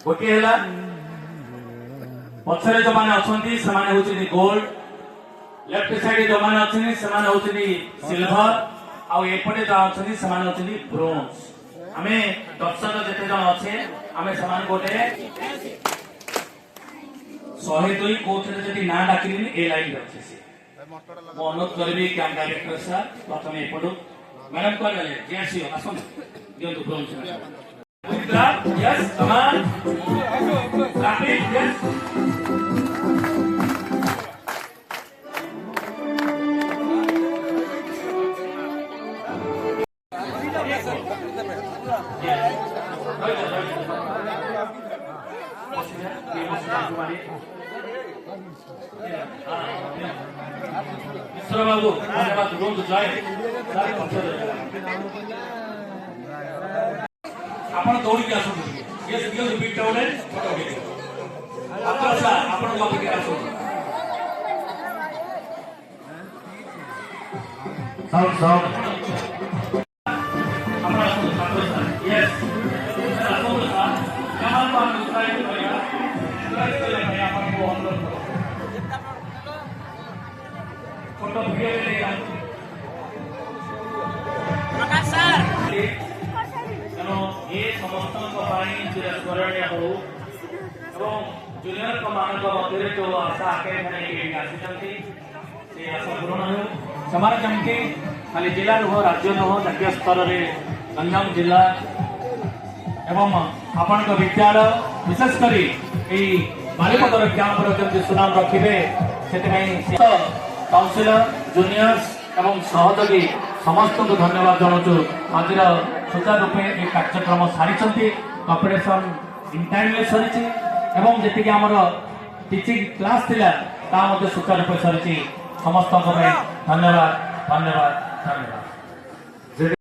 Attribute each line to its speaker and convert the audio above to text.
Speaker 1: गोटे है पछरे जो मैंने अच्छा गोल्ड लेफ्ट साइड जो मैंने अच्छा सिल्वर आउपटे जो अच्छा ब्रोंज आम दर्शक जिते जन अच्छे आम से गोटे 102 कौन ना डाक ए लाइन अच्छे सी अनुरोध करी कैंप डायरेक्टर सर प्रथम एपटू मैडम कौन गले जेसी आस दिंतु ब्रोंज यस कमान rapid yes मिश्र बाबू धन्यवाद रुहतु जय आपण दौड़ी आस बिग टाउन फोटो आपण आस साउंड साउंड फोटो वीडियो ये समस्त चिरस्मरणीय हो जूनियर मान मध्य जो आशा आकांक्षी आशा पूरण हो समाज जमती खाली जिला नुह राज्य नुह जातीय स्तर में गंजाम जिला एवं आपण विद्यालय विशेषकर बालिपदर कैंपर जमी सुनाम रखिए से काउंसिलर जूनियर्स एवं सहयोगी समस्त को धन्यवाद जनाऊँ आज सुचारू रूपे ये कार्यक्रम सारी कॉपरेशन इन टाइम सरी जी आम टीचिंग क्लास थी सुचारू रूपे सरी समस्त धन्यवाद धन्यवाद धन्यवाद।